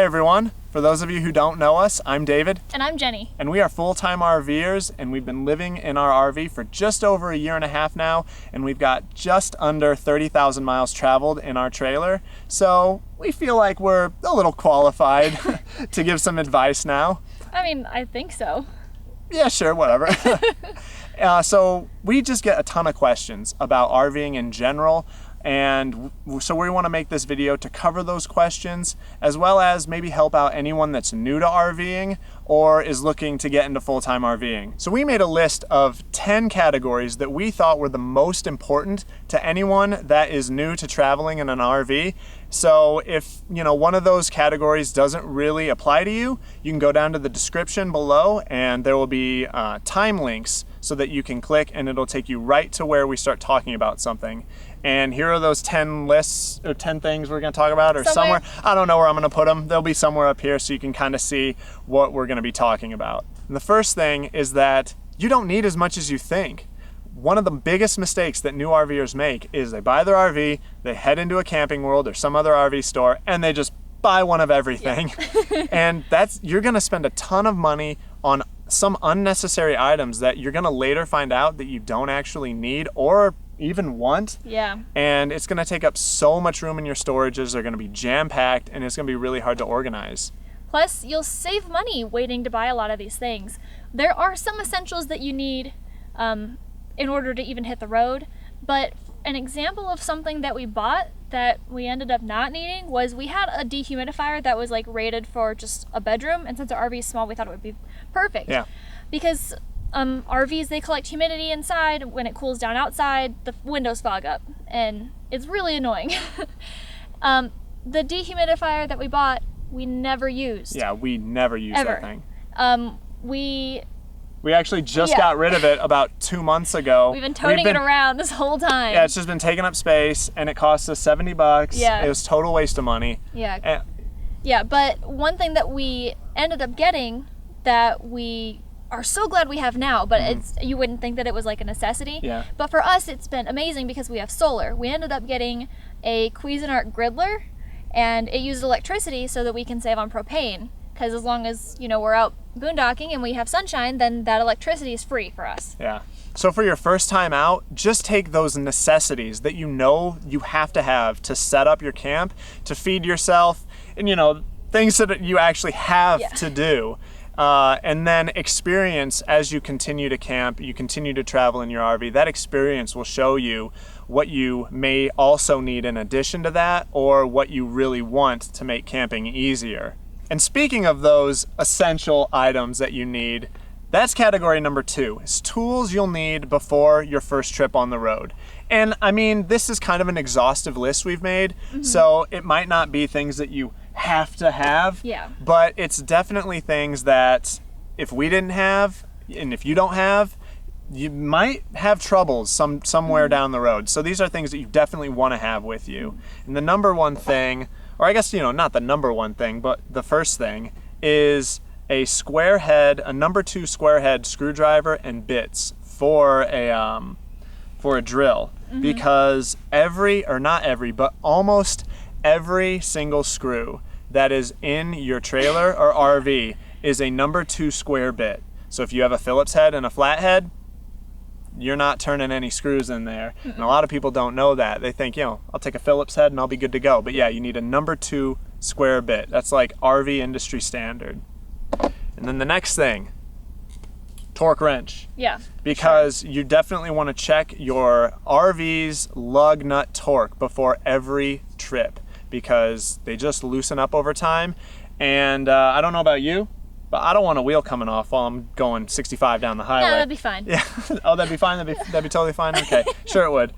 Hey everyone, for those of you who don't know us, I'm David. And I'm Jenny. And we are full-time RVers, and we've been living in our RV for just over a year and a half now, and we've got just under 30,000 miles traveled in our trailer. So we feel like we're a little qualified to give some advice now. I mean, I think so. Yeah, sure, whatever. So we just get a ton of questions about RVing in general. And so we want to make this video to cover those questions, as well as maybe help out anyone that's new to RVing or is looking to get into full-time RVing. So we made a list of 10 categories that we thought were the most important to anyone that is new to traveling in an RV. So if, one of those categories doesn't really apply to you, you can go down to the description below and there will be time links so that you can click and it'll take you right to where we start talking about something. And here are those 10 lists or 10 things we're going to talk about, or somewhere. I don't know where I'm going to put them. They'll be somewhere up here so you can kind of see what we're going to be talking about. And the first thing is that you don't need as much as you think. One of the biggest mistakes that new RVers make is they buy their RV, they head into a Camping World or some other RV store, and they just buy one of everything. Yeah. And you're going to spend a ton of money on some unnecessary items that you're going to later find out that you don't actually need or even want. Yeah. And it's going to take up so much room in your storages. They're going to be jam-packed, and it's going to be really hard to organize. Plus, you'll save money waiting to buy a lot of these things. There are some essentials that you need in order to even hit the road, but an example of something that we bought that we ended up not needing was we had a dehumidifier that was like rated for just a bedroom, and since our RV is small, we thought it would be perfect. Yeah. Because RVs, they collect humidity inside. When it cools down outside, the windows fog up, and it's really annoying. The dehumidifier that we bought, we never used. Yeah, we never used ever. That thing. We actually just got rid of it about 2 months ago. We've been toting it around this whole time. Yeah, it's just been taking up space, and it cost us $70. Yeah. It was a total waste of money. Yeah. Yeah, but one thing that we ended up getting that we are so glad we have now, but you wouldn't think that it was like a necessity. Yeah. But for us, it's been amazing because we have solar. We ended up getting a Cuisinart griddler, and it used electricity so that we can save on propane. Because as long as, we're out boondocking and we have sunshine, then that electricity is free for us. Yeah. So for your first time out, just take those necessities that you have to set up your camp, to feed yourself, and things that you actually have to do. And then experience as you continue to camp, you continue to travel in your RV. That experience will show you what you may also need in addition to that, or what you really want to make camping easier. And speaking of those essential items that you need, that's category number 2, is tools you'll need before your first trip on the road. And I mean, this is kind of an exhaustive list we've made, so it might not be things that you have to have, but it's definitely things that if we didn't have, and if you don't have, you might have troubles somewhere down the road. So these are things that you definitely want to have with you. And the number one thing, or I guess, not the number one thing, but the first thing is a square head, a number 2 square head screwdriver and bits for a drill. Because almost every single screw that is in your trailer or RV is a number 2 square bit. So if you have a Phillips head and a flathead, you're not turning any screws in there. And a lot of people don't know that. They think, I'll take a Phillips head and I'll be good to go. But yeah, you need a number 2 square bit. That's like RV industry standard. And then the next thing, torque wrench. Yeah. Because you definitely want to check your RV's lug nut torque before every trip, because they just loosen up over time. And I don't know about you, but I don't want a wheel coming off while I'm going 65 down the highway. No, that'd be fine. Yeah. Oh, that'd be fine? That'd be totally fine? Okay. Sure it would.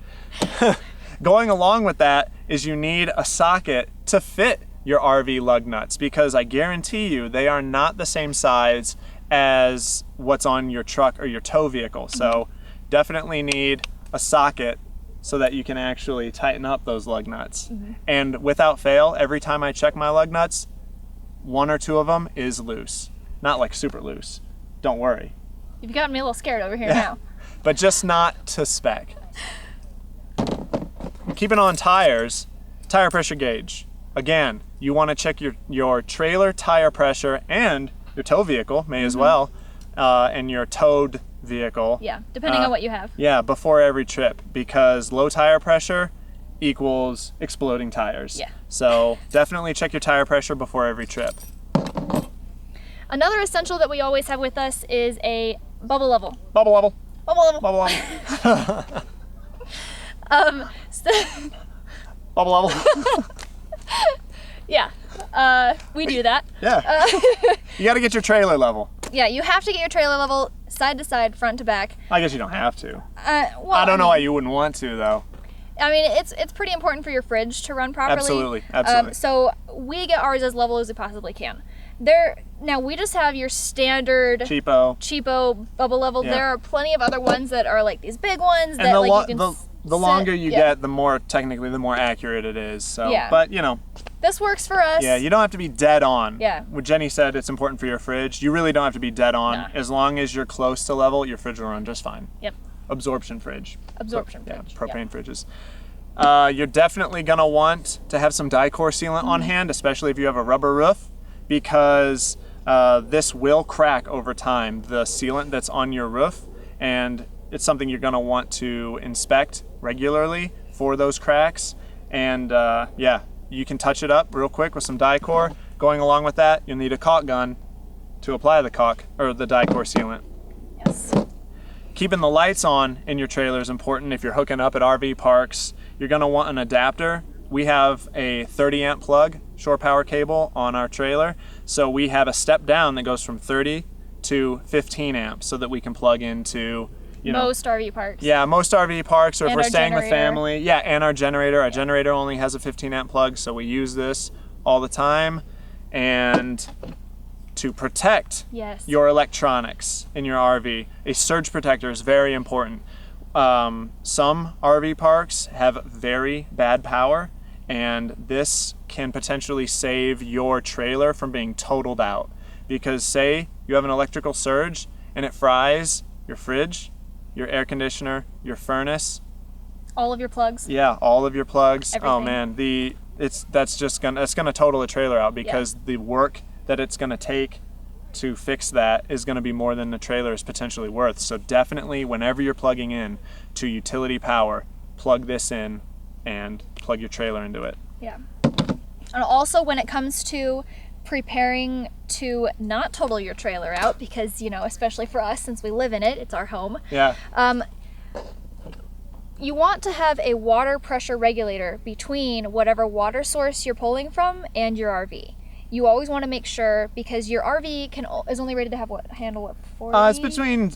Going along with that is you need a socket to fit your RV lug nuts, because I guarantee you they are not the same size as what's on your truck or your tow vehicle. So definitely need a socket so that you can actually tighten up those lug nuts. And without fail, every time I check my lug nuts, 1 or 2 of them is loose. Not like super loose. Don't worry. You've gotten me a little scared over here now. But just not to spec. Keeping on tires, tire pressure gauge. Again, you want to check your trailer tire pressure and your tow vehicle, may as well, and your towed vehicle. Yeah, depending on what you have. Yeah, before every trip, because low tire pressure equals exploding tires. Yeah. So definitely check your tire pressure before every trip. Another essential that we always have with us is a bubble level. Bubble level. Bubble level. Bubble level. Bubble level. Yeah, we do that. Yeah. You got to get your trailer level. Yeah, you have to get your trailer level side to side, front to back. I guess you don't have to. Well, I don't know why you wouldn't want to, though. I mean, it's pretty important for your fridge to run properly. Absolutely, absolutely. So we get ours as level as we possibly can. Now we just have your standard cheapo bubble level. Yeah. There are plenty of other ones that are like these big ones and that like you can the longer you get, the more accurate it is. So, yeah. But you know, this works for us. Yeah, you don't have to be dead on. Yeah. What Jenny said, it's important for your fridge. You really don't have to be dead on. Nah. As long as you're close to level, your fridge will run just fine. Yep. Absorption fridge. Fridge. Propane fridges. You're definitely gonna want to have some Dicor sealant on hand, especially if you have a rubber roof, because this will crack over time, the sealant that's on your roof, and it's something you're gonna want to inspect regularly for those cracks. And yeah, you can touch it up real quick with some Dicor. Going along with that, you'll need a caulk gun to apply the Dicor sealant. Yes. Keeping the lights on in your trailer is important. If you're hooking up at RV parks, you're gonna want an adapter. We have a 30 amp plug, shore power cable on our trailer. So we have a step down that goes from 30 to 15 amps so that we can plug into, most RV parks. Yeah, most RV parks, or if And we're our staying with generator. family. Yeah, and our generator. Our generator only has a 15 amp plug, so we use this all the time. And to protect your electronics in your RV, a surge protector is very important. Some RV parks have very bad power, and this can potentially save your trailer from being totaled out. Because say you have an electrical surge and it fries your fridge, your air conditioner, your furnace. All of your plugs. Yeah, all of your plugs. Everything. Oh man, that's gonna total a trailer out, because the work that it's gonna take to fix that is going to be more than the trailer is potentially worth. So definitely, whenever you're plugging in to utility power, plug this in and plug your trailer into it. Yeah. And also, when it comes to preparing to not total your trailer out, because, especially for us, since we live in it, it's our home. Yeah. You want to have a water pressure regulator between whatever water source you're pulling from and your RV. You always want to make sure, because your RV is only rated to have handle 40?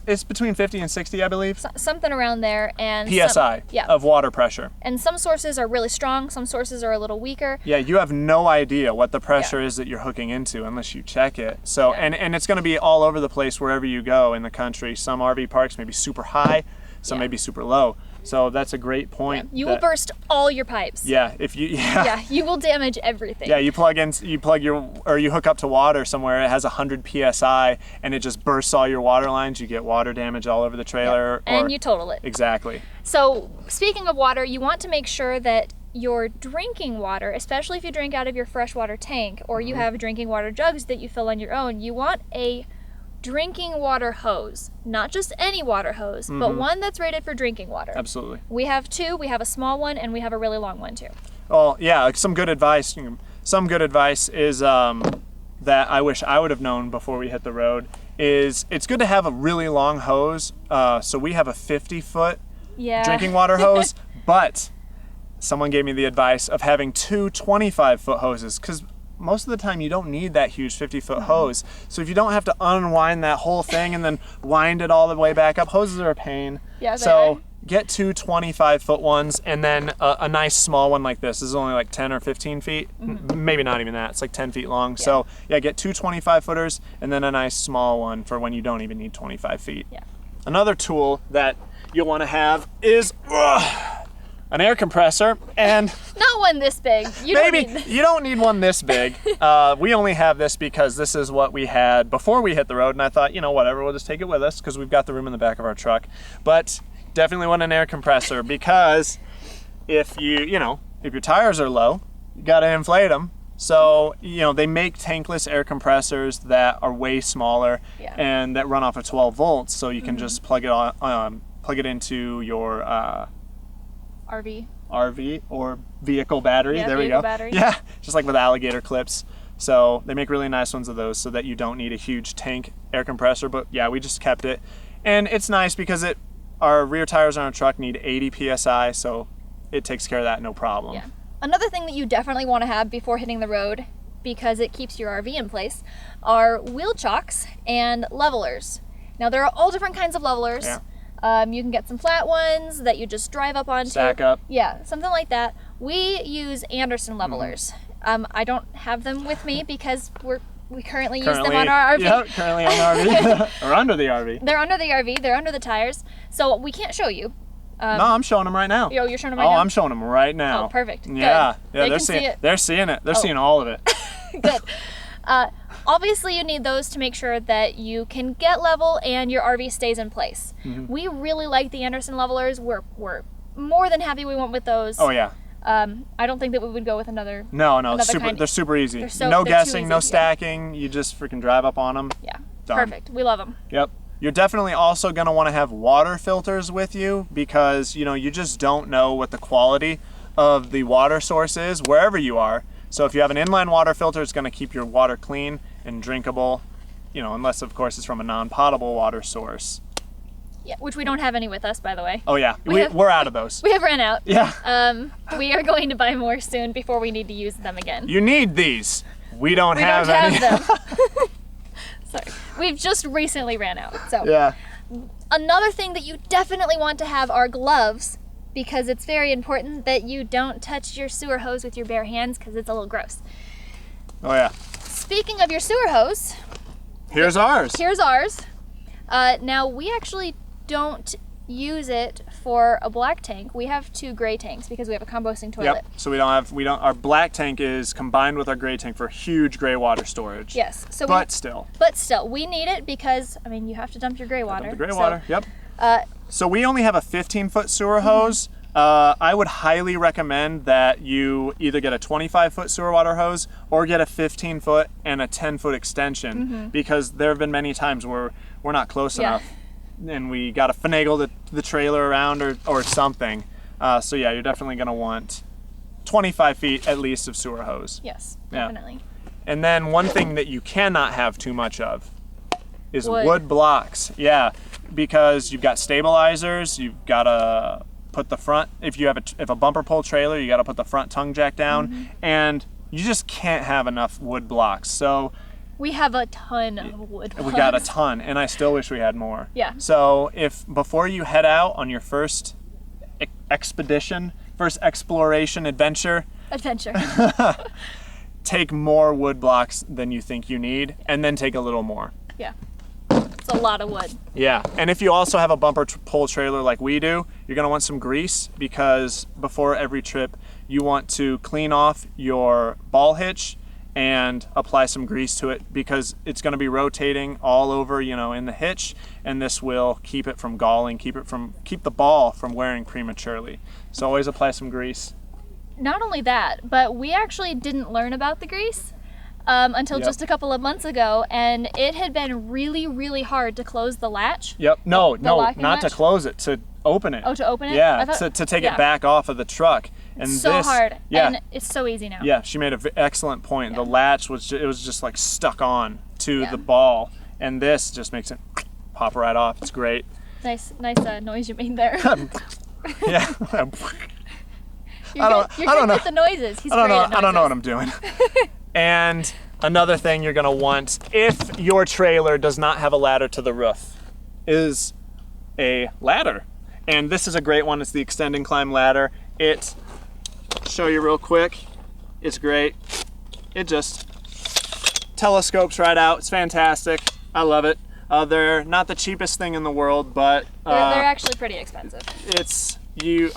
It's between 50 and 60, I believe. Something around there, and PSI of water pressure. And some sources are really strong, some sources are a little weaker. Yeah, you have no idea what the pressure is that you're hooking into unless you check it. So and it's going to be all over the place wherever you go in the country. Some RV parks may be super high, some may be super low. So that's a great point. You will burst all your pipes. Yeah, you will damage everything. Yeah, you hook up to water somewhere, it has 100 PSI and it just bursts all your water lines, you get water damage all over the trailer. Yeah. And you total it. Exactly. So, speaking of water, you want to make sure that your drinking water, especially if you drink out of your freshwater tank or you have drinking water jugs that you fill on your own, you want a drinking water hose. Not just any water hose, but one that's rated for drinking water. Absolutely. We have two. We have a small one and we have a really long one too. Well, yeah, some good advice. Some good advice is that I wish I would have known before we hit the road is it's good to have a really long hose. So we have a 50-foot drinking water hose, but someone gave me the advice of having two 25-foot hoses, because most of the time you don't need that huge 50-foot hose. So if you don't have to unwind that whole thing and then wind it all the way back up, hoses are a pain. Yeah, so get two 25-foot ones, and then a nice small one like this. This is only like 10 or 15 feet. Maybe not even that. It's like 10 feet long. Yeah. So yeah, get two 25-footers and then a nice small one for when you don't even need 25 feet. Yeah. Another tool that you'll want to have is an air compressor, and not one this big. You don't need one this big. We only have this because this is what we had before we hit the road, and I thought, whatever, we'll just take it with us because we've got the room in the back of our truck. But definitely want an air compressor, because if your tires are low, you got to inflate them So, they make tankless air compressors that are way smaller and that run off of 12 volts. So you can just plug it into your RV or vehicle battery. Yeah, there we vehicle go. Battery. Yeah, just like with alligator clips. So they make really nice ones of those so that you don't need a huge tank air compressor. But yeah, we just kept it. And it's nice because our rear tires on our truck need 80 PSI, so it takes care of that no problem. Yeah. Another thing that you definitely want to have before hitting the road, because it keeps your RV in place, are wheel chocks and levelers. Now there are all different kinds of levelers. Yeah. You can get some flat ones that you just drive up onto. Stack up. Yeah, something like that. We use Anderson levelers. I don't have them with me because we currently use them on our RV. Yep, currently on the RV. Or under the RV. They're under the RV. They're under the tires. So we can't show you. No, I'm showing them right now. You're showing them right now? Oh, I'm showing them right now. Oh, perfect. Yeah. Good. Yeah, They they're can seeing see it. They're seeing it. They're seeing all of it. Good. Obviously, you need those to make sure that you can get level and your RV stays in place. We really like the Anderson levelers. We're more than happy we went with those. Oh, yeah. I don't think that we would go with another. No, kind. they're super easy. They're No too guessing, easy, no yeah. stacking. You just freaking drive up on them. Yeah. Done. Perfect. We love them. Yep. You're definitely also going to want to have water filters with you because, you just don't know what the quality of the water source is wherever you are. So if you have an inline water filter, it's going to keep your water clean and drinkable, unless, of course, it's from a non-potable water source. Yeah, which we don't have any with us, by the way. Oh, yeah. We're out of those. We have ran out. Yeah. We are going to buy more soon before we need to use them again. You need these. We don't have any. them. Sorry. We've just recently ran out. So Yeah. Another thing that you definitely want to have are gloves, because it's very important that you don't touch your sewer hose with your bare hands because it's a little gross. Oh, yeah. Speaking of your sewer hose, Here's ours. here's ours. Now, we actually don't use it for a black tank. We have 2 gray tanks because we have a composting toilet. Yep. So our black tank is combined with our gray tank for huge gray water storage. Yes. So But still, we need it because, you have to dump your gray water. the gray So, water. Yep. So we only have a 15-foot sewer hose. I would highly recommend that you either get a 25-foot sewer water hose or get a 15-foot and a 10-foot extension because there have been many times where we're not close enough and we got to finagle the trailer around or something. So yeah, you're definitely going to want 25 feet at least of sewer hose. Yes, Yeah. definitely. And then one thing that you cannot have too much of is Wood. wood blocks. Yeah, because you've got stabilizers, you've got to put the front, if a bumper pull trailer, you got to put the front tongue jack down, and you just can't have enough wood blocks. So We have a ton of wood blocks. we got a ton, and I still wish we had more. Yeah. So before you head out on your first expedition, first exploration adventure, take more wood blocks than you think you need, and then take a little more. Yeah. It's a lot of wood. Yeah, and if you also have a bumper pull trailer like we do, you're gonna want some grease because before every trip, you want to clean off your ball hitch and apply some grease to it because it's gonna be rotating all over, in the hitch, and this will keep it from galling, keep the ball from wearing prematurely. So always apply some grease. Not only that, but we actually didn't learn about the grease until just a couple of months ago, and it had been really, really hard to close the latch. Yep. No, locking not to latch? close it, to open it. Oh, to open it? Yeah, I thought- to take it back off of the truck. And It's so hard, Yeah. and it's so easy now. Yeah, she made an excellent point. Yeah. The latch was just like stuck on to Yeah. the ball, and this just makes it pop right off. It's great. Nice noise you made there. Yeah. You're I don't good know. with the noises. He's I don't great know. at I don't know what noises. I'm doing. And another thing you're gonna want if your trailer does not have a ladder to the roof is a ladder. And this is a great one. It's the Extend and Climb ladder. Show you real quick. It's great. It just telescopes right out. It's fantastic. I love it. They're not the cheapest thing in the world, but They're actually pretty expensive. you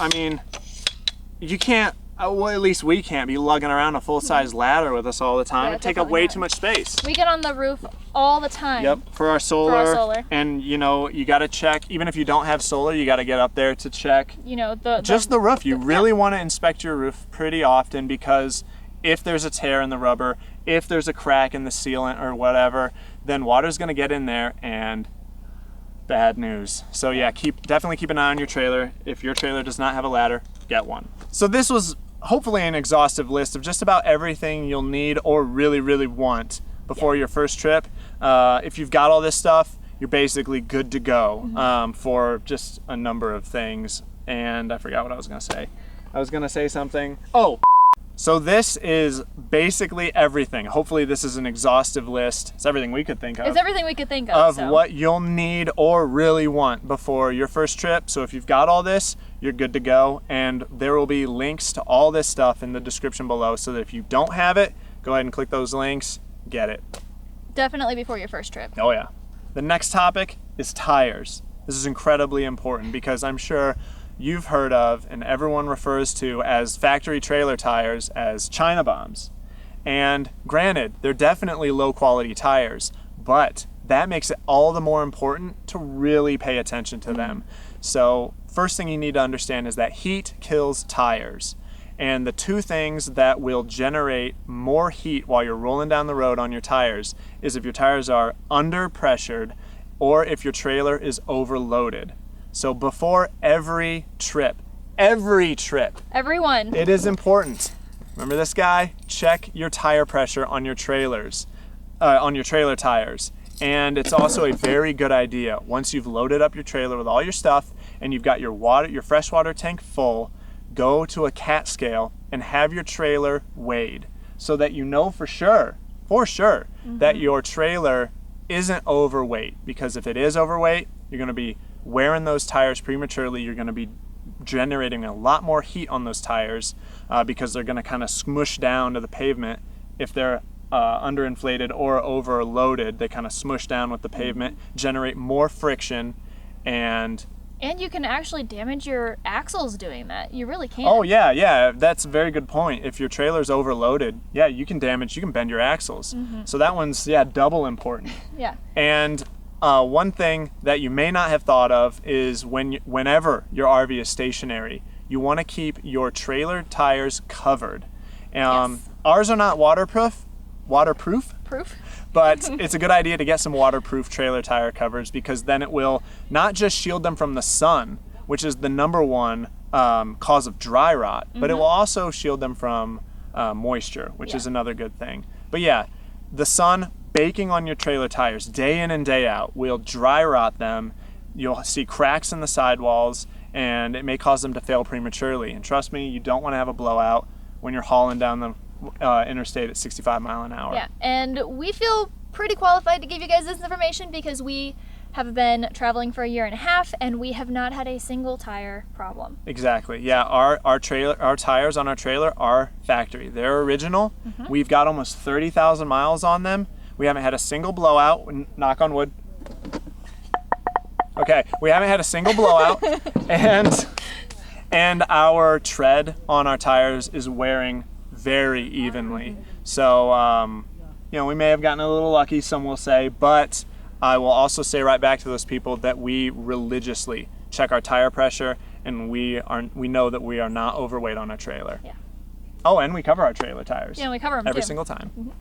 can't, well, at least we can't be lugging around a full-size ladder with us all the time. Yeah, It'd take up definitely way not. too much space. We get on the roof all the time. Yep, for our solar. solar. And you got to check, even if you don't have solar, you got to get up there to check The just the roof. You really want to inspect your roof pretty often because if there's a tear in the rubber, if there's a crack in the sealant or whatever, then water's gonna get in there and bad news. So yeah, definitely keep an eye on your trailer. If your trailer does not have a ladder, get one. So this was hopefully an exhaustive list of just about everything you'll need or really, really want before your first trip. If you've got all this stuff, you're basically good to go for just a number of things. And I forgot what I was gonna say. I was gonna say something. Oh, so this is basically everything. Hopefully this is an exhaustive list. It's everything we could think of. It's everything we could think of. Of what you'll need or really want before your first trip. So if you've got all this, you're good to go. And there will be links to all this stuff in the description below, so that if you don't have it, go ahead and click those links, get it. Definitely before your first trip. Oh yeah. The next topic is tires. This is incredibly important because I'm sure you've heard of and everyone refers to as factory trailer tires as China bombs. And granted, they're definitely low quality tires, but that makes it all the more important to really pay attention to them. So first thing you need to understand is that heat kills tires. And the two things that will generate more heat while you're rolling down the road on your tires is if your tires are under pressured or if your trailer is overloaded. So before every trip, everyone, it is important. Remember this guy? Check your tire pressure on your trailers, on your trailer tires. And it's also a very good idea, once you've loaded up your trailer with all your stuff and you've got your freshwater tank full, go to a CAT scale and have your trailer weighed so that you know for sure, that your trailer isn't overweight. Because if it is overweight, you're gonna be wearing those tires prematurely. You're gonna be generating a lot more heat on those tires because they're gonna kind of smush down to the pavement. If they're underinflated or overloaded, they kind of smush down with the pavement, generate more friction, and you can actually damage your axles doing that. You really can. Oh yeah, that's a very good point. If your trailer's overloaded, yeah, you can bend your axles. So that one's double important. Yeah. And one thing that you may not have thought of is whenever your RV is stationary, you want to keep your trailer tires covered. Yes. Ours are not waterproof, but it's a good idea to get some waterproof trailer tire covers, because then it will not just shield them from the sun, which is the number one cause of dry rot, but it will also shield them from moisture, which is another good thing. But yeah, the sun baking on your trailer tires day in and day out will dry rot them. You'll see cracks in the sidewalls, and it may cause them to fail prematurely. And trust me, you don't want to have a blowout when you're hauling down the interstate at 65 miles an hour. Yeah, and we feel pretty qualified to give you guys this information because we have been traveling for 1.5 years and we have not had a single tire problem. Exactly. Yeah, our tires on our trailer are factory. They're original. We've got almost 30,000 miles on them. We haven't had a single blowout. Knock on wood. Okay, we haven't had a single blowout, and our tread on our tires is wearing very evenly. So, we may have gotten a little lucky, some will say, but I will also say right back to those people that we religiously check our tire pressure, and we know that we are not overweight on our trailer. Yeah. Oh, and we cover our trailer tires. Yeah, we cover them every single time.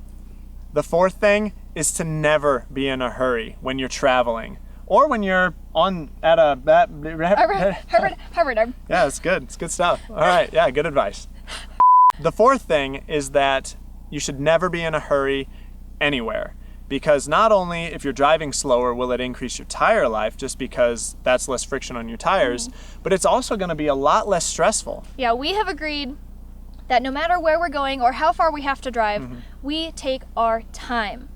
The fourth thing is to never be in a hurry when you're traveling, or when you're Harvard. Yeah, it's good. It's good stuff. All right. Yeah, good advice. The fourth thing is that you should never be in a hurry anywhere, because not only if you're driving slower will it increase your tire life, just because that's less friction on your tires, but it's also going to be a lot less stressful. Yeah, we have agreed that no matter where we're going or how far we have to drive, we take our time.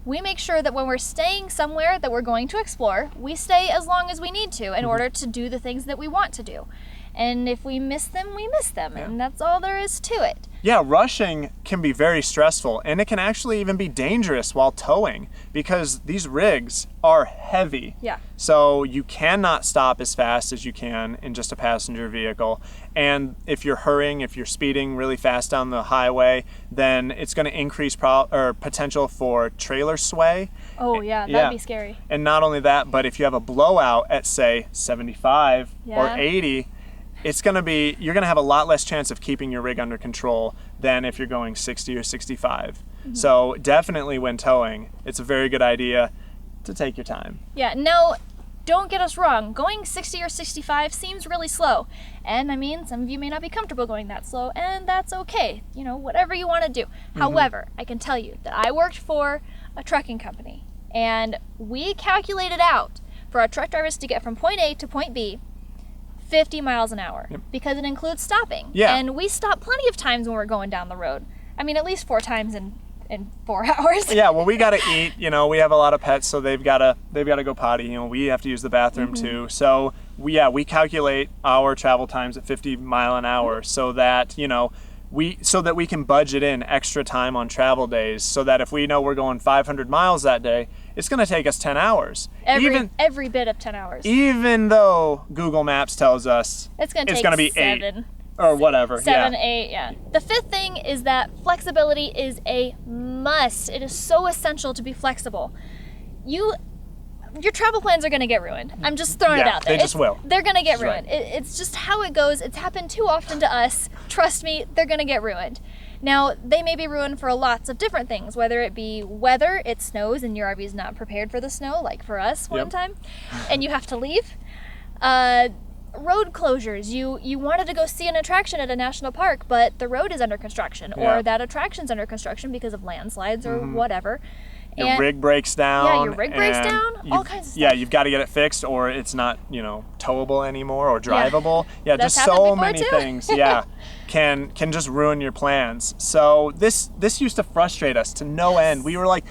We make sure that when we're staying somewhere that we're going to explore, we stay as long as we need to in order to do the things that we want to do. And if we miss them, we miss them, and that's all there is to it. Yeah, rushing can be very stressful, and it can actually even be dangerous while towing, because these rigs are heavy. Yeah. So you cannot stop as fast as you can in just a passenger vehicle. And if you're hurrying, if you're speeding really fast down the highway, then it's going to increase potential for trailer sway. Oh yeah, that'd be scary. And not only that, but if you have a blowout at say 75 or 80, you're gonna have a lot less chance of keeping your rig under control than if you're going 60 or 65. So definitely when towing, it's a very good idea to take your time. Yeah, no, don't get us wrong. Going 60 or 65 seems really slow. And I mean, some of you may not be comfortable going that slow, and that's okay. You know, whatever you want to do. However, I can tell you that I worked for a trucking company, and we calculated out for our truck drivers to get from point A to point B 50 miles an hour because it includes stopping. Yeah. And we stop plenty of times when we're going down the road. I mean, at least 4 times in 4 hours. Yeah, well, we gotta eat. You know, we have a lot of pets, so they've gotta go potty. You know, we have to use the bathroom too. So we calculate our travel times at 50 mile an hour so that we can budget in extra time on travel days. So that if we know we're going 500 miles that day, it's gonna take us 10 hours. Every bit of 10 hours. Even though Google Maps tells us it's gonna be 7. 8. Or whatever. 7, 8, yeah. The 5th thing is that flexibility is a must. It is so essential to be flexible. Your travel plans are going to get ruined. I'm just throwing it out there. They just will. They're going to get That's ruined. It's just how it goes. It's happened too often to us. Trust me, they're going to get ruined. Now, they may be ruined for lots of different things, whether it be weather, it snows and your RV is not prepared for the snow, like for us one time, and you have to leave. Road closures. You wanted to go see an attraction at a national park, but the road is under construction, or that attraction's under construction because of landslides or whatever. Your rig breaks down. Yeah, your rig breaks down. All kinds of stuff. Yeah, you've got to get it fixed, or it's not, towable anymore or drivable. Yeah, That's just so happened many before, too. things. Yeah, can just ruin your plans. So this used to frustrate us to no end. We were like,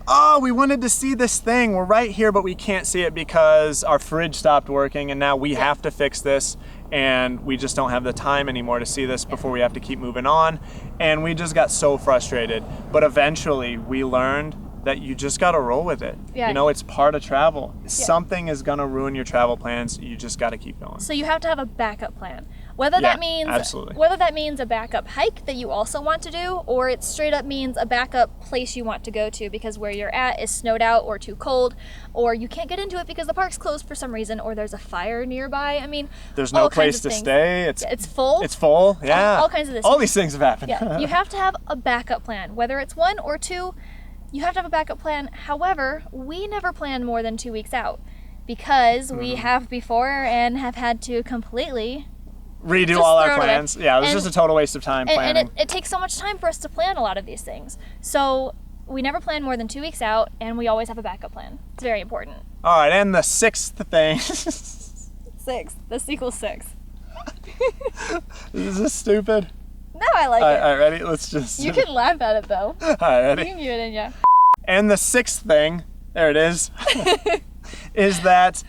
oh, we wanted to see this thing. We're right here, but we can't see it because our fridge stopped working, and now we have to fix this, and we just don't have the time anymore to see this before we have to keep moving on. And we just got so frustrated. But eventually, we learned that you just got to roll with it. Yeah. It's part of travel. Something is going to ruin your travel plans. You just got to keep going. So you have to have a backup plan. Whether that means a backup hike that you also want to do, or it straight up means a backup place you want to go to because where you're at is snowed out or too cold, or you can't get into it because the park's closed for some reason, or there's a fire nearby. I mean, there's no place to stay. It's full. It's full. Yeah. All kinds of this. All these things have happened. Yeah. You have to have a backup plan, whether it's 1 or 2. You have to have a backup plan. However, we never plan more than 2 weeks out because we have before and have had to completely redo all our plans. Yeah, it was just a total waste of time planning. And it takes so much time for us to plan a lot of these things. So we never plan more than 2 weeks out, and we always have a backup plan. It's very important. All right, and the 6th thing. 6. This equals 6. Is this stupid? No, I like it. All right, ready? Let's just... You can laugh at it, though. All right, ready? You can mute it in, yeah. And the 6th thing, there it is, is that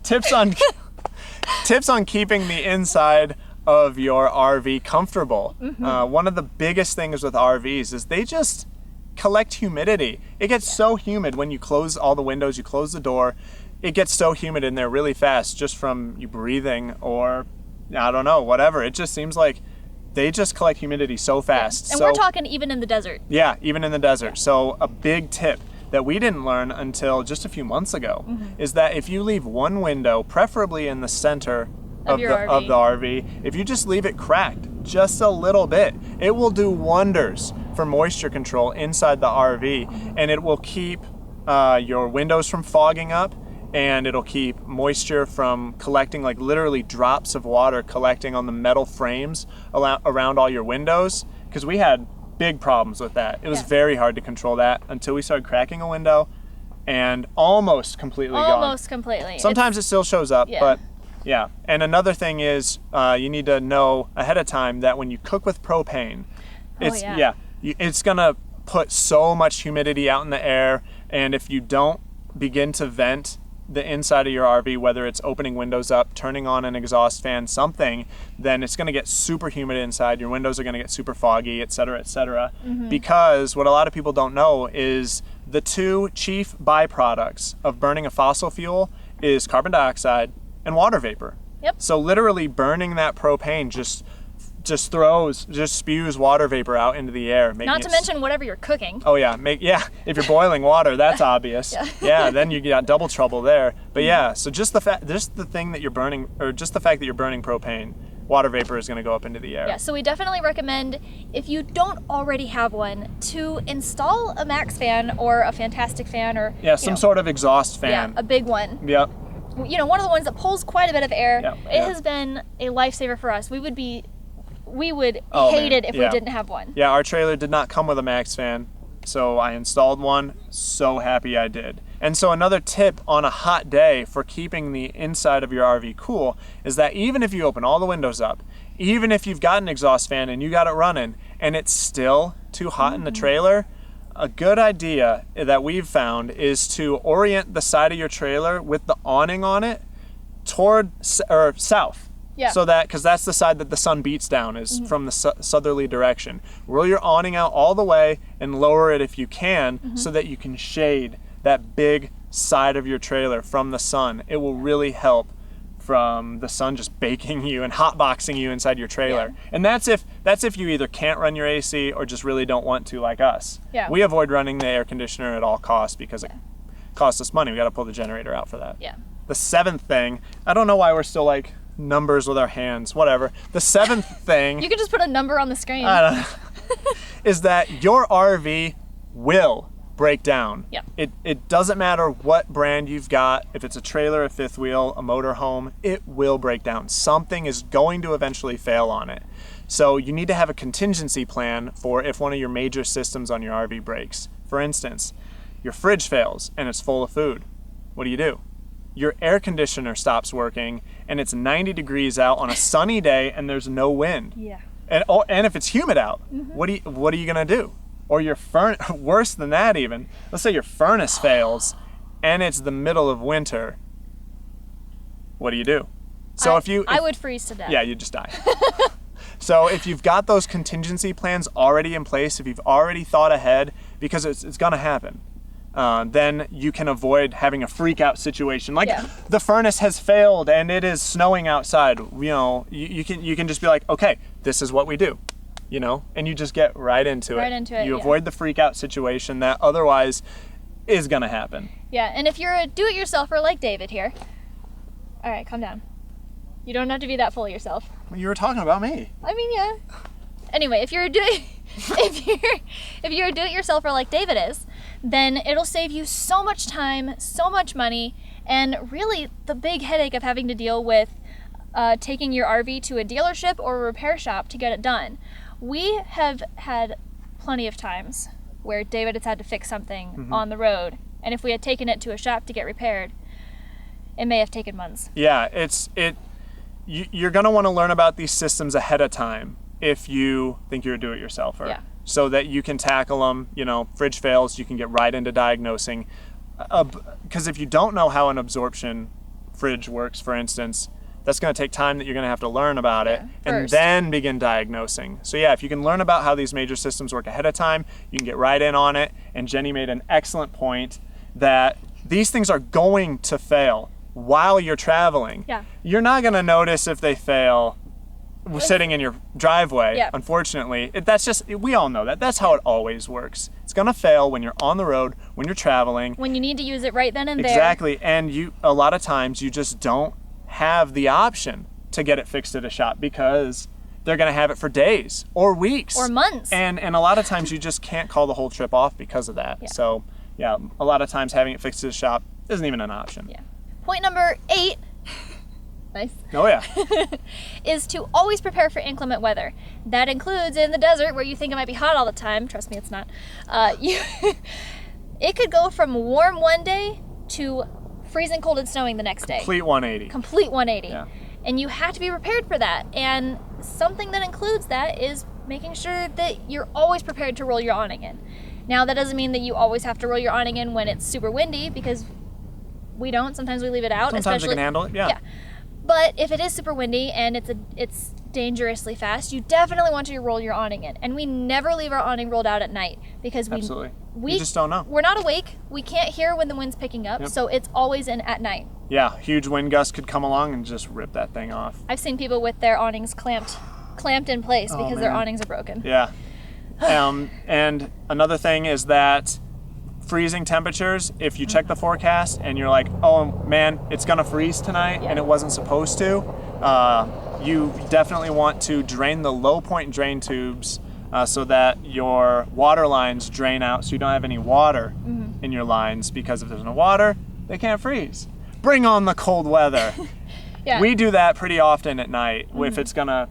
tips on keeping the inside of your RV comfortable. One of the biggest things with RVs is they just collect humidity. It gets so humid when you close all the windows, you close the door, it gets so humid in there really fast just from you breathing or, I don't know, whatever. It just seems like they just collect humidity so fast. Yeah. And we're talking even in the desert. Yeah, even in the desert. So a big tip that we didn't learn until just a few months ago is that if you leave one window, preferably in the center of the RV, if you just leave it cracked just a little bit, it will do wonders for moisture control inside the RV, and it will keep your windows from fogging up, and it'll keep moisture from collecting, like literally drops of water collecting on the metal frames around all your windows, because we had big problems with that. It was very hard to control that until we started cracking a window, and almost completely gone. Almost completely. Sometimes it still shows up, but yeah. And another thing is you need to know ahead of time that when you cook with propane, it's gonna put so much humidity out in the air, and if you don't begin to vent the inside of your RV, whether it's opening windows up, turning on an exhaust fan, something, then it's going to get super humid inside. Your windows are going to get super foggy, et cetera, because what a lot of people don't know is the 2 chief byproducts of burning a fossil fuel is carbon dioxide and water vapor. Yep. So literally burning that propane just just spews water vapor out into the air. Not to mention whatever you're cooking. Oh yeah, if you're boiling water, that's obvious. Yeah, then you got double trouble there. But yeah, so just the fact that you're burning propane, water vapor is going to go up into the air. Yeah, so we definitely recommend, if you don't already have one, to install a Max fan or a Fantastic fan or some sort of exhaust fan. Yeah, a big one. Yep. One of the ones that pulls quite a bit of air. Yep. It has been a lifesaver for us. We would hate it if we didn't have one. Yeah, our trailer did not come with a Max fan, so I installed one. So happy I did. And so another tip on a hot day for keeping the inside of your RV cool is that even if you open all the windows up, even if you've got an exhaust fan and you got it running and it's still too hot in the trailer, a good idea that we've found is to orient the side of your trailer with the awning on it toward south. Yeah. So because that's the side that the sun beats down, is from the southerly direction. Roll your awning out all the way and lower it if you can, so that you can shade that big side of your trailer from the sun. It will really help from the sun just baking you and hotboxing you inside your trailer. Yeah. And that's if you either can't run your AC or just really don't want to, like us. Yeah. We avoid running the air conditioner at all costs because it costs us money. We got to pull the generator out for that. Yeah. The seventh thing, I don't know why we're still like numbers with our hands, whatever. The seventh thing. You can just put a number on the screen. I don't know. Is that your RV will break down. Yeah. It doesn't matter what brand you've got. If it's a trailer, a fifth wheel, a motorhome, it will break down. Something is going to eventually fail on it. So you need to have a contingency plan for if one of your major systems on your RV breaks. For instance, your fridge fails and it's full of food. What do? Your air conditioner stops working and it's 90 degrees out on a sunny day and there's no wind. Yeah. And if it's humid out, what are you gonna do? Or your worse than that even, let's say your furnace fails and it's the middle of winter. What do? So I would freeze to death. Yeah, you'd just die. So if you've got those contingency plans already in place, if you've already thought ahead, because it's gonna happen, then you can avoid having a freak out situation. Like the furnace has failed and it is snowing outside. You can just be like, okay, this is what we do. And you just get right into it. You avoid the freak out situation that otherwise is gonna happen. Yeah, and if you're a do-it-yourselfer like David here, all right, calm down. You don't have to be that full of yourself. You were talking about me. I mean, yeah. Anyway, if you're a do-it-yourselfer like David is, then it'll save you so much time, so much money, and really the big headache of having to deal with taking your RV to a dealership or a repair shop to get it done. We have had plenty of times where David has had to fix something on the road, and if we had taken it to a shop to get repaired, it may have taken months. Yeah, you're gonna want to learn about these systems ahead of time if you think you're a do-it-yourselfer. Yeah. So that you can tackle them. Fridge fails, you can get right into diagnosing. Because if you don't know how an absorption fridge works, for instance, that's going to take time that you're going to have to learn about it and then begin diagnosing. So yeah, if you can learn about how these major systems work ahead of time, you can get right in on it. And Jenny made an excellent point that these things are going to fail while you're traveling. Yeah. You're not going to notice if they fail sitting in your driveway. Yeah. Unfortunately, we all know that. That's how it always works. It's going to fail when you're on the road, when you're traveling. When you need to use it right then and there. Exactly. And a lot of times you just don't have the option to get it fixed at a shop because they're going to have it for days or weeks or months. And a lot of times you just can't call the whole trip off because of that. Yeah. So yeah, a lot of times having it fixed at a shop isn't even an option. Yeah. Point number 8, nice. Oh yeah. is to always prepare for inclement weather. That includes in the desert where you think it might be hot all the time. Trust me, it's not. It could go from warm one day to freezing cold and snowing the next day. Complete 180. Complete 180. Yeah. And you have to be prepared for that. And something that includes that is making sure that you're always prepared to roll your awning in. Now, that doesn't mean that you always have to roll your awning in when it's super windy, because we don't. Sometimes we leave it out. Sometimes you can handle it, yeah. But if it is super windy and it's dangerously fast, you definitely want to roll your awning in. And we never leave our awning rolled out at night because we you just don't know. We're not awake. We can't hear when the wind's picking up, so it's always in at night. Yeah, huge wind gust could come along and just rip that thing off. I've seen people with their awnings clamped clamped in place because their man. awnings are broken. Yeah. And another thing is that freezing temperatures, if you check the forecast and you're like, oh man, it's gonna freeze tonight and it wasn't supposed to, you definitely want to drain the low point drain tubes so that your water lines drain out so you don't have any water in your lines, because if there's no water, they can't freeze. Bring on the cold weather. Yeah. We do that pretty often at night. If it's gonna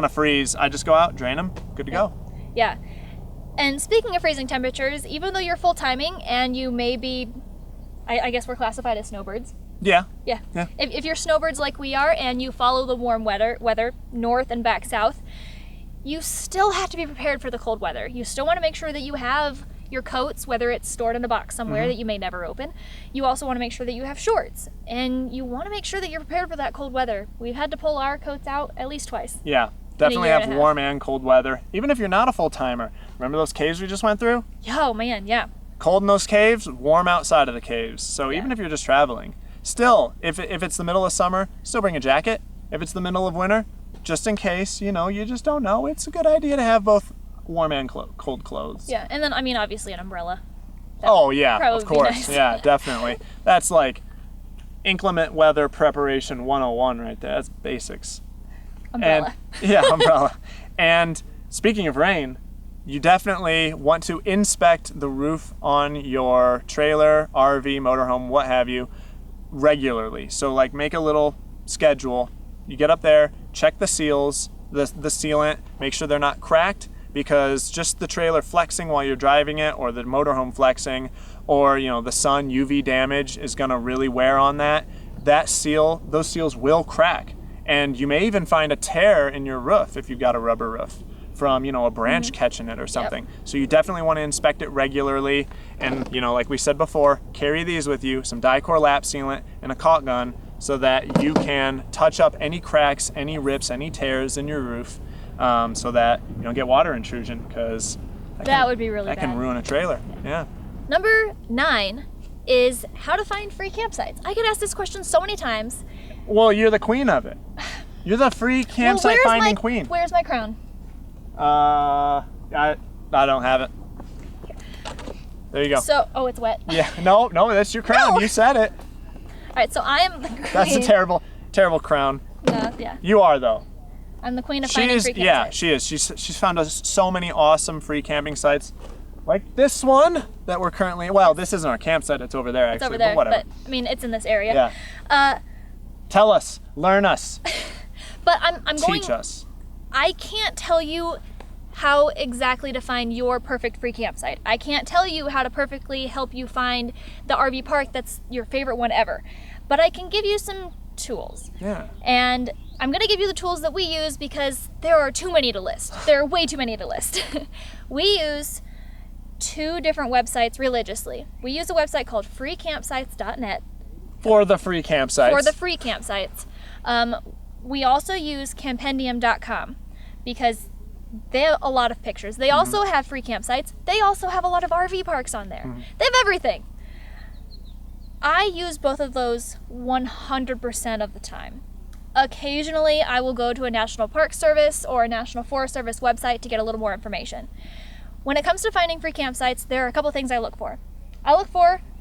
freeze, I just go out, drain them, good to go. Yeah. And speaking of freezing temperatures, even though you're full timing and you may be, I guess we're classified as snowbirds. Yeah. Yeah. If you're snowbirds like we are and you follow the warm weather north and back south, you still have to be prepared for the cold weather. You still want to make sure that you have your coats, whether it's stored in a box somewhere that you may never open. You also want to make sure that you have shorts, and you want to make sure that you're prepared for that cold weather. We've had to pull our coats out at least twice. Yeah. Definitely have warm and cold weather. Even if you're not a full timer. Remember those caves we just went through? Oh man, yeah. Cold in those caves, warm outside of the caves. So even if you're just traveling, still, if it's the middle of summer, still bring a jacket. If it's the middle of winter, just in case, you just don't know, it's a good idea to have both warm and cold clothes. Yeah, and then, I mean, obviously an umbrella. Oh yeah, of course. Nice. Yeah, definitely. That's like inclement weather preparation 101 right there. That's basics. Umbrella. Umbrella. And speaking of rain, you definitely want to inspect the roof on your trailer, RV, motorhome, what have you, regularly. So like make a little schedule. You get up there, check the seals, the sealant, make sure they're not cracked, because just the trailer flexing while you're driving it, or the motorhome flexing, or the sun UV damage is going to really wear on those seals will crack. And you may even find a tear in your roof if you've got a rubber roof from, a branch catching it or something. Yep. So you definitely want to inspect it regularly. And, like we said before, carry these with you, some Dicor lap sealant and a caulk gun, so that you can touch up any cracks, any rips, any tears in your roof, so that you don't get water intrusion, because that would be really bad. That can ruin a trailer. Yeah. Number 9 is how to find free campsites. I get asked this question so many times. Well, you're the queen of it. You're the free campsite finding queen. Where's my crown? I don't have it. There you go. So, it's wet. Yeah, no, that's your crown. No. You said it. All right, so I am the queen. That's a terrible crown. Yeah. You are, though. I'm the queen of finding free campsites. Yeah, she is. She's found us so many awesome free camping sites, like this one that we're currently. Well, this isn't our campsite. It's over there. Actually, it's over there, but whatever. But I mean, it's in this area. Yeah. Tell us, learn us. But I'm going. Teach us. I can't tell you how exactly to find your perfect free campsite. I can't tell you how to perfectly help you find the RV park that's your favorite one ever. But I can give you some tools. Yeah. And I'm going to give you the tools that we use because there are too many to list. There are way too many to list. We use 2 different websites religiously. We use a website called freecampsites.net. For the free campsites. We also use campendium.com because they have a lot of pictures. They also have free campsites. They also have a lot of RV parks on there. They have everything. I use both of those 100% of the time. Occasionally, I will go to a National Park Service or a National Forest Service website to get a little more information. When it comes to finding free campsites, there are a couple things I look for.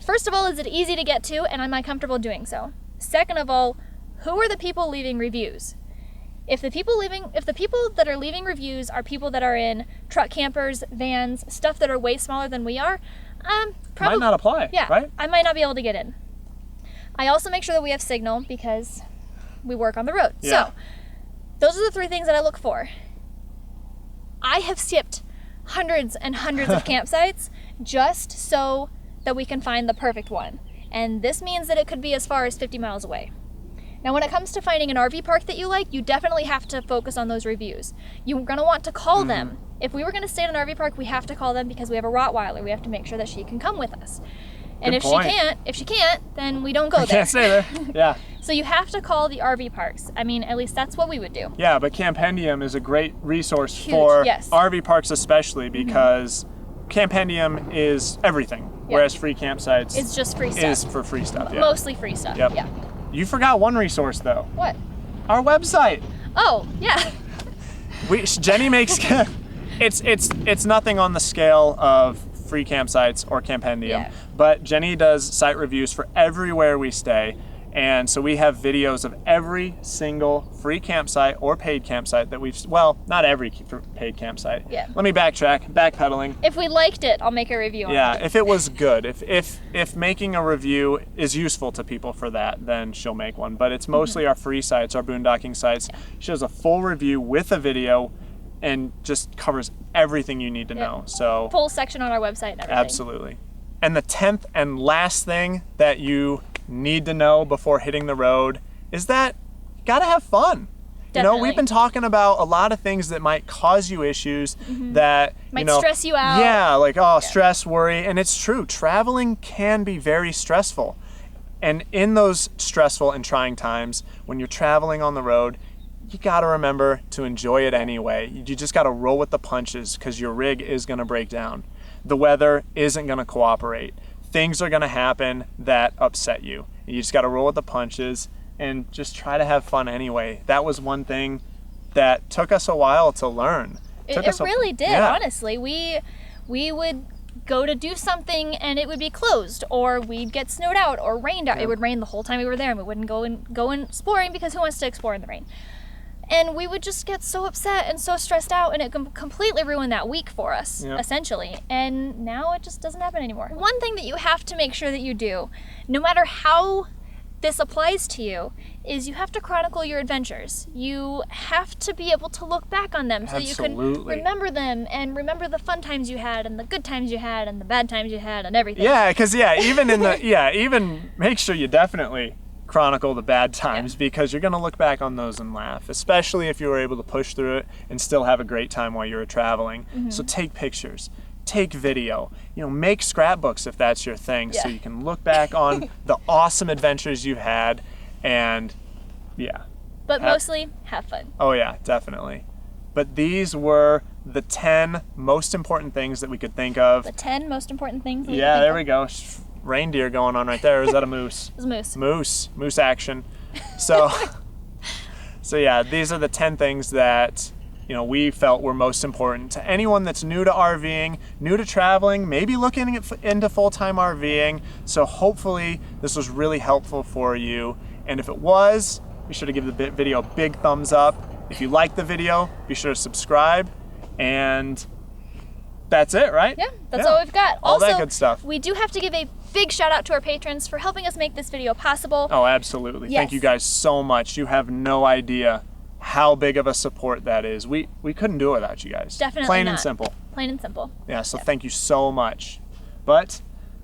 First of all, is it easy to get to, and am I comfortable doing so? Second of all, who are the people leaving reviews? If the people that are leaving reviews are people that are in truck campers, vans, stuff that are way smaller than we are, might not apply. Yeah, right? I might not be able to get in. I also make sure that we have signal because we work on the road. Yeah. So those are the 3 things that I look for. I have skipped hundreds and hundreds of campsites just so that we can find the perfect one. And this means that it could be as far as 50 miles away. Now, when it comes to finding an RV park that you like, you definitely have to focus on those reviews. You're going to want to call them. If we were going to stay at an RV park, we have to call them because we have a Rottweiler. We have to make sure that she can come with us. And Good point. if she can't, then we don't go there. Can't stay there. Yeah. So you have to call the RV parks. I mean, at least that's what we would do. Yeah, but Campendium is a great resource for RV parks especially because Campendium is everything, whereas free campsites it's just free stuff. Is for free stuff. Yeah. Mostly free stuff. Yep. Yeah. You forgot one resource though. What? Our website. Oh, yeah. Jenny makes it's nothing on the scale of free campsites or Campendium, but Jenny does site reviews for everywhere we stay. And so we have videos of every single free campsite or paid campsite that we've, well, not every paid campsite. Yeah. Let me backtrack, backpedaling. If we liked it, I'll make a review on it. Yeah, if it was good, if making a review is useful to people for that, then she'll make one. But it's mostly our free sites, our boondocking sites. She does a full review with a video and just covers everything you need to know. So full section on our website and everything. Absolutely. And the 10th and last thing that you need to know before hitting the road is that you gotta have fun. Definitely. You know, we've been talking about a lot of things that might cause you issues that might stress you out. Yeah, like stress, worry, and it's true. Traveling can be very stressful. And in those stressful and trying times, when you're traveling on the road, you gotta remember to enjoy it anyway. You just gotta roll with the punches because your rig is gonna break down. The weather isn't gonna cooperate. Things are gonna happen that upset you. You just gotta roll with the punches and just try to have fun anyway. That was one thing that took us a while to learn. It really did, honestly. We would go to do something and it would be closed, or we'd get snowed out or rained out. It would rain the whole time we were there, and we wouldn't go in exploring because who wants to explore in the rain? And we would just get so upset and so stressed out, and it completely ruined that week for us, essentially. And now it just doesn't happen anymore. One thing that you have to make sure that you do, no matter how this applies to you, is you have to chronicle your adventures. You have to be able to look back on them so that you can remember them and remember the fun times you had and the good times you had and the bad times you had and everything. Yeah, because even in the even make sure you definitely chronicle the bad times because you're going to look back on those and laugh, especially if you were able to push through it and still have a great time while you were traveling. So take pictures, take video, make scrapbooks if that's your thing, so you can look back on the awesome adventures you've had, and but mostly have fun. Oh yeah, definitely. But these were the 10 most important things that we could think of. The 10 most important things that we there we go. Reindeer going on right there. Or is that a moose? It was a moose. Moose action. So yeah, these are the 10 things that we felt were most important to anyone that's new to RVing, new to traveling, maybe looking into full-time RVing. So hopefully this was really helpful for you. And if it was, be sure to give the video a big thumbs up. If you like the video, be sure to subscribe. And that's it, right? Yeah, that's all we've got. All that good stuff. We do have to give a big shout out to our patrons for helping us make this video possible. Oh, absolutely. Thank you guys so much. You have no idea how big of a support that is. We couldn't do it without you guys. Definitely Plain not. and simple. Plain and simple. Yeah, so thank you so much. But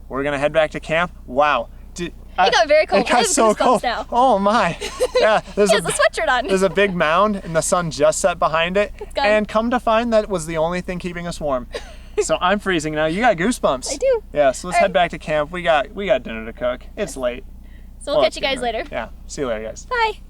we're going to head back to camp. Wow. It got very cold. It got so cold. Now. Oh my. Yeah, he has a sweatshirt on. There's a big mound and the sun just set behind it. And come to find that was the only thing keeping us warm. So I'm freezing now. You got goosebumps. I do. Yeah, so let's head back to camp. We got dinner to cook. It's late. So we'll catch you guys later. Yeah. See you later, guys. Bye.